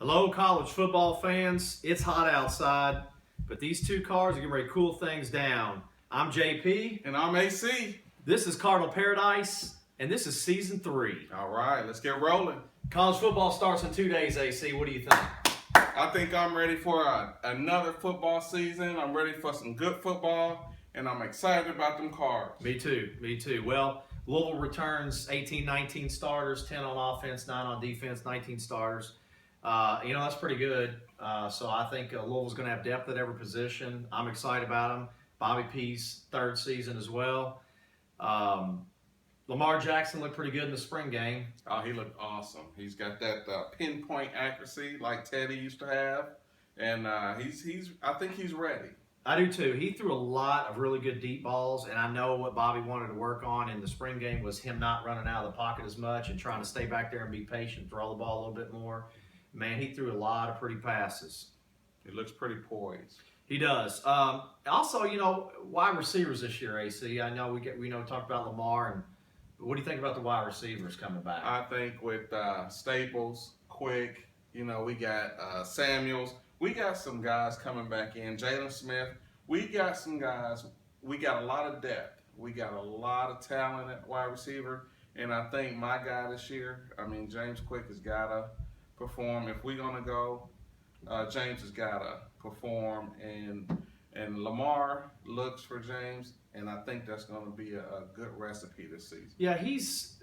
Hello, college football fans. It's hot outside, but these two cars are getting ready to cool things down. I'm JP. And I'm AC. This is Cardinal Pairadice, and this is season 3. All right, let's get rolling. College football starts in 2 days, AC. What do you think? I think I'm ready for another football season. I'm ready for some good football, and I'm excited about them cars. Me too. Me too. Well, Louisville returns 18, 19 starters, 10 on offense, 9 on defense, 19 starters. That's pretty good. So I think Louisville's going to have depth at every position. I'm excited about them. Bobby P's third season as well. Lamar Jackson looked pretty good in the spring game. Oh, he looked awesome. He's got that pinpoint accuracy like Teddy used to have, and I think he's ready. I do too. He threw a lot of really good deep balls, and I know what Bobby wanted to work on in the spring game was him not running out of the pocket as much and trying to stay back there and be patient, throw the ball a little bit more. Man, he threw a lot of pretty passes. He looks pretty poised. He does. Also, wide receivers this year, AC. I know we talked about Lamar, and what do you think about the wide receivers coming back? I think with Staples, Quick, we got Samuels. We got some guys coming back in. Jalen Smith. We got some guys. We got a lot of depth. We got a lot of talent at wide receiver. And I think my guy this year, James Quick has got to perform. If we're going to go, James has got to perform. And Lamar looks for James. And I think that's going to be a good recipe this season. Yeah,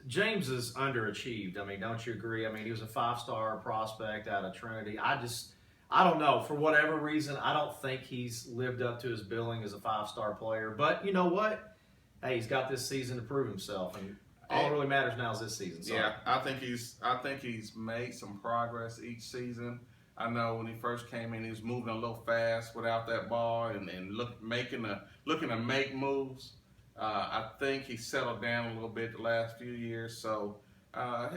James is underachieved. Don't you agree? He was a 5-star prospect out of Trinity. I don't know. For whatever reason, I don't think he's lived up to his billing as a 5-star player. But you know what? Hey, he's got this season to prove himself, and all that really matters now is this season. So. Yeah, I think he's made some progress each season. I know when he first came in, he was moving a little fast without that ball and looking to make moves. I think he settled down a little bit the last few years. So I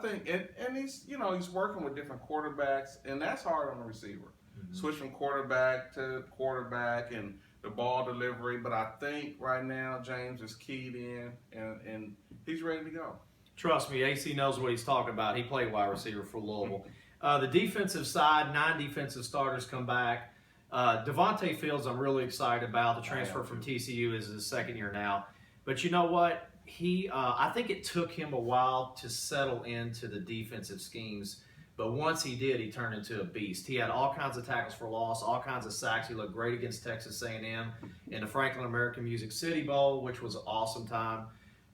think, and he's working with different quarterbacks, and that's hard on the receiver. Mm-hmm. Switch from quarterback to quarterback and the ball delivery. But I think right now James is keyed in, and he's ready to go. Trust me, AC knows what he's talking about. He played wide receiver for Louisville. The defensive side, 9 defensive starters come back. Devontae Fields, I'm really excited about. The transfer from TCU is his second year now. But you know what? I think it took him a while to settle into the defensive schemes. But once he did, he turned into a beast. He had all kinds of tackles for loss, all kinds of sacks. He looked great against Texas A&M in the Franklin American Music City Bowl, which was an awesome time.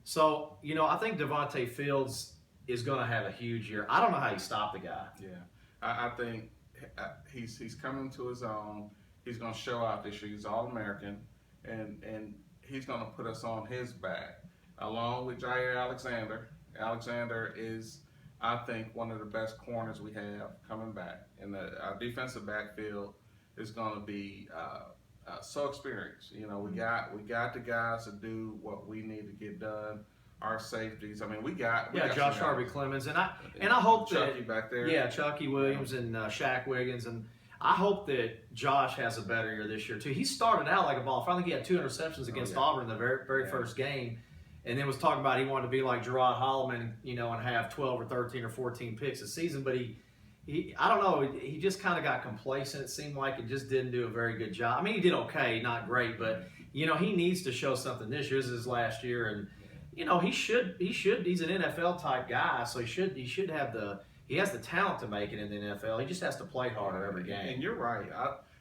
So, I think Devontae Fields is going to have a huge year. I don't know how you stop the guy. Yeah, I think he's coming to his own. He's going to show out this year. He's All-American, and he's going to put us on his back, along with Jair Alexander. Alexander is, I think, one of the best corners we have coming back. And our defensive backfield is going to be so experienced. We got the guys to do what we need to get done. Our safeties. We got Josh Harvey Clemens, and I hope Chucky back there. Yeah, Chucky Williams and Shaq Wiggins, and I hope that Josh has a better year this year too. He started out like a ball. I think he had 2 interceptions against Auburn in the very first game, and then was talking about he wanted to be like Gerard Holloman, and have 12 or 13 or 14 picks a season. But he I don't know. He just kind of got complacent. It seemed like it just didn't do a very good job. He did okay, not great, but he needs to show something this year. This is his last year, and he should. He's an NFL type guy, so he should have he has the talent to make it in the NFL. He just has to play harder every game. And you're right.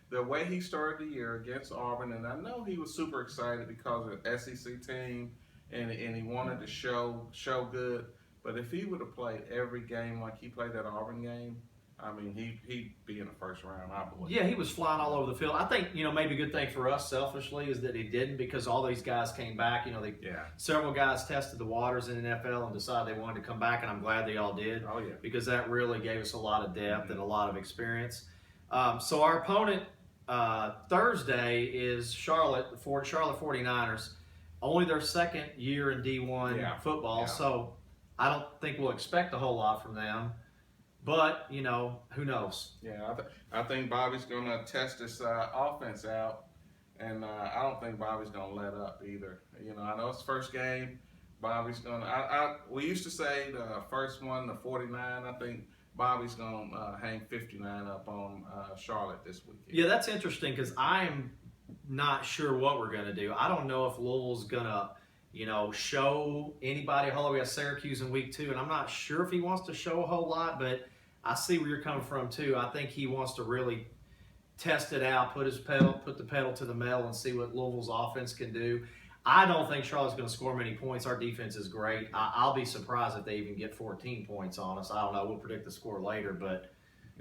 The way he started the year against Auburn, and I know he was super excited because of the SEC team, and he wanted to show good. But if he would have played every game like he played that Auburn game, he'd be in the first round, I believe. Yeah, he was flying all over the field. I think, maybe a good thing for us selfishly is that he didn't, because all these guys came back. Several guys tested the waters in the NFL and decided they wanted to come back, and I'm glad they all did. Oh, yeah. Because that really gave us a lot of depth and a lot of experience. So our opponent Thursday is Charlotte 49ers. Only their second year in D1 football, Yeah. so I don't think we'll expect a whole lot from them. But, who knows? Yeah, I think Bobby's going to test this offense out, and I don't think Bobby's going to let up either. I know it's first game. Bobby's going to – we used to say the first one, the 49, I think Bobby's going to hang 59 up on Charlotte this weekend. Yeah, that's interesting because I am not sure what we're going to do. I don't know if Louisville's going to, show anybody. We got Syracuse in week 2, and I'm not sure if he wants to show a whole lot, but I see where you're coming from too. I think he wants to really test it out, put the pedal to the metal, and see what Louisville's offense can do. I don't think Charlotte's going to score many points. Our defense is great. I'll be surprised if they even get 14 points on us. I don't know. We'll predict the score later, but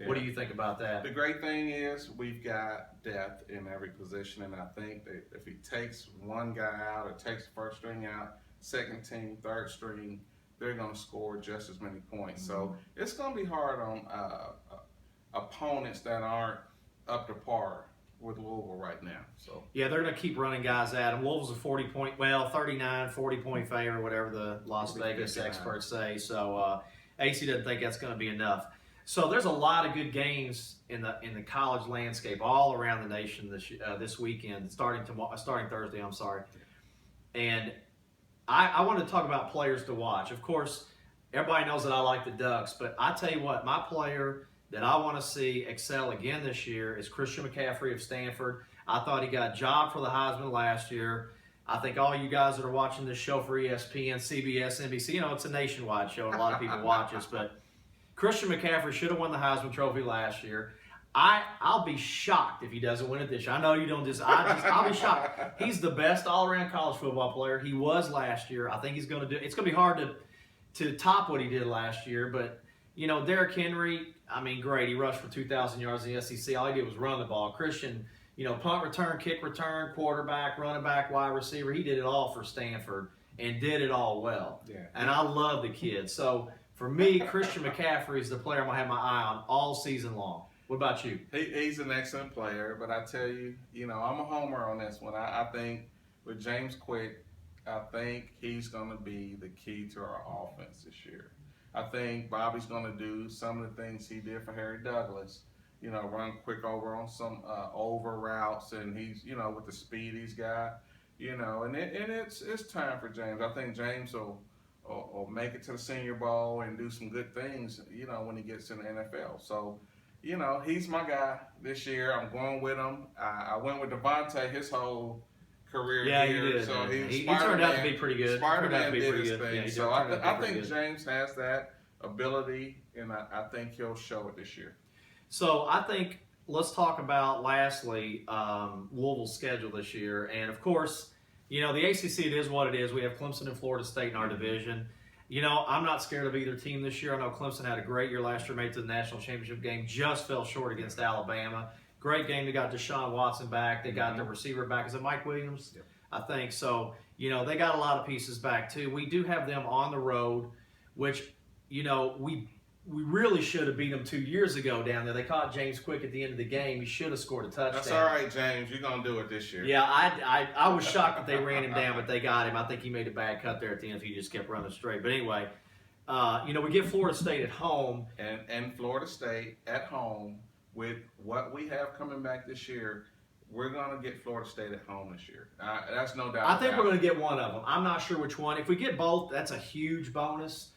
what do you think about that? The great thing is we've got depth in every position, and I think that if he takes one guy out or takes the first string out, second team, third string, they're going to score just as many points. Mm-hmm. So it's going to be hard on opponents that aren't up to par with Louisville right now. So yeah, they're going to keep running guys at them. Louisville's a 40-point favorite, whatever the Las Vegas 59 experts say. So AC doesn't think that's going to be enough. So there's a lot of good games in the college landscape all around the nation this weekend, starting Thursday. I'm sorry, and I want to talk about players to watch. Of course, everybody knows that I like the Ducks, but I tell you what, my player that I want to see excel again this year is Christian McCaffrey of Stanford. I thought he got a job for the Heisman last year. I think all you guys that are watching this show for ESPN, CBS, NBC, it's a nationwide show and a lot of people watch us, but Christian McCaffrey should have won the Heisman Trophy last year. I'll be shocked if he doesn't win it this year. I know you don't I'll be shocked. He's the best all-around college football player. He was last year. I think he's going to do it. It's going to be hard to top what he did last year, but Derrick Henry, great. He rushed for 2,000 yards in the SEC. All he did was run the ball. Christian, punt return, kick return, quarterback, running back, wide receiver. He did it all for Stanford and did it all well. Yeah. And I love the kid. So for me, Christian McCaffrey is the player I'm going to have my eye on all season long. What about you? He's an excellent player, but I tell you, I'm a homer on this one. I think with James Quick, I think he's going to be the key to our offense this year. I think Bobby's going to do some of the things he did for Harry Douglas, run quick over on some over routes, and he's, with the speed he's got, and it's time for James. I think James will make it to the Senior Bowl and do some good things, when he gets in the NFL. So, he's my guy this year. I'm going with him. I went with Devontae his whole career here. You did. So he turned out to be pretty good. Spider-Man did his thing. Yeah, so I think James has that ability, and I think he'll show it this year. So I think let's talk about, lastly, Louisville's schedule this year. And, of course, the ACC, it is what it is. We have Clemson and Florida State in our division. I'm not scared of either team this year. I know Clemson had a great year last year, made it to the national championship game, just fell short against Alabama. Great game. They got Deshaun Watson back. They got the receiver back. Is it Mike Williams? Yep. I think so. They got a lot of pieces back, too. We do have them on the road, which, we really should have beat them 2 years ago down there. They caught James Quick at the end of the game. He should have scored a touchdown. That's all right, James. You're going to do it this year. Yeah, I was shocked that they ran him down, but they got him. I think he made a bad cut there at the end if he just kept running straight. But anyway, we get Florida State at home. And Florida State at home, with what we have coming back this year, we're going to get Florida State at home this year. That's no doubt. I think we're going to get one of them. I'm not sure which one. If we get both, that's a huge bonus.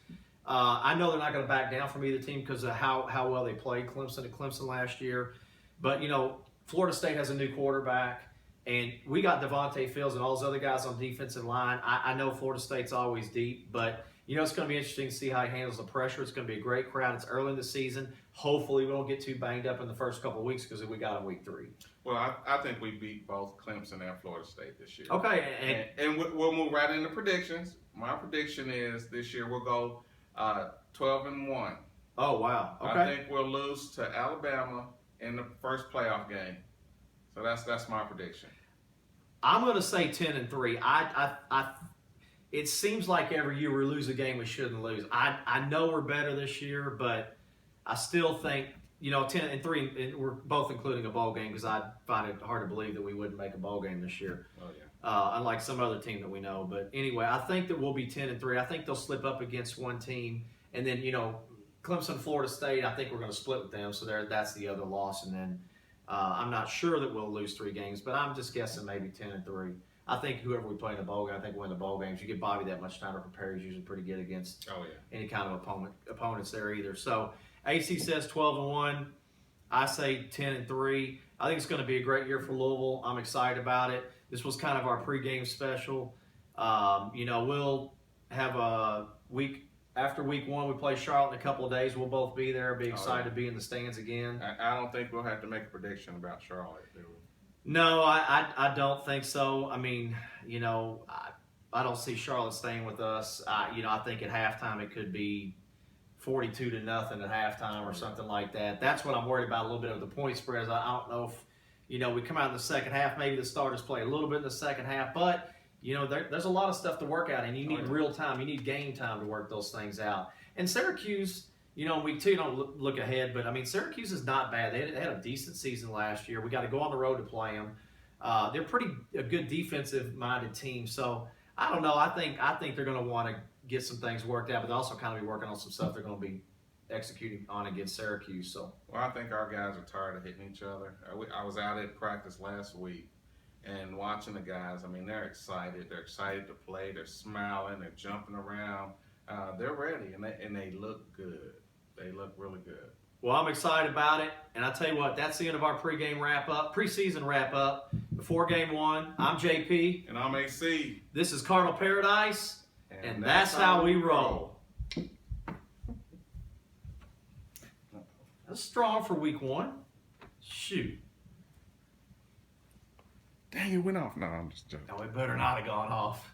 I know they're not going to back down from either team because of how well they played Clemson last year. But, Florida State has a new quarterback, and we got Devontae Fields and all those other guys on defensive line. I know Florida State's always deep, but, it's going to be interesting to see how he handles the pressure. It's going to be a great crowd. It's early in the season. Hopefully we don't get too banged up in the first couple of weeks because we got him week 3. Well, I think we beat both Clemson and Florida State this year. Okay. And we'll move right into predictions. My prediction is this year we'll go 12-1. Oh, wow. Okay. I think we'll lose to Alabama in the first playoff game. So that's my prediction. I'm going to say 10-3. It seems like every year we lose a game we shouldn't lose. I know we're better this year, but I still think, 10-3, and we're both including a bowl game because I find it hard to believe that we wouldn't make a bowl game this year. Oh, yeah. Unlike some other team that we know. But anyway, I think that we'll be 10-3. I think they'll slip up against one team. And then, Clemson, Florida State, I think we're going to split with them. So that's the other loss. And then I'm not sure that we'll lose 3 games, but I'm just guessing maybe 10-3. I think whoever we play in the bowl game, I think we'll win the bowl games. You give Bobby that much time to prepare. He's usually pretty good against any kind of opponents there either. So AC says 12-1. I say 10-3. I think it's going to be a great year for Louisville. I'm excited about it. This was kind of our pregame special. We'll have a week after week 1. We play Charlotte in a couple of days. We'll both be there. Be excited to be in the stands again. I don't think we'll have to make a prediction about Charlotte, do we? No, I don't think so. I mean, I don't see Charlotte staying with us. I think at halftime it could be 42-0 at halftime or something like that. That's what I'm worried about a little bit of the point spreads. I don't know if, we come out in the second half, maybe the starters play a little bit in the second half, but, there's a lot of stuff to work out, and you need real time. You need game time to work those things out. And Syracuse, in week 2, you don't look ahead, but, Syracuse is not bad. They had a decent season last year. We got to go on the road to play them. They're a good defensive-minded team, so I don't know. I think they're going to want to get some things worked out, but they'll also kind of be working on some stuff they're going to be executing on against Syracuse. So, well, I think our guys are tired of hitting each other. I was out at practice last week and watching the guys. They're excited. They're excited to play. They're smiling. They're jumping around. They're ready, and they look good. They look really good. Well, I'm excited about it, and I tell you what, that's the end of our preseason wrap up. Before game 1, I'm JP. And I'm AC. This is Cardinal Pairadice. And that's how we roll. That's strong for week 1. Shoot. Dang, it went off. No, I'm just joking. No, it better not have gone off.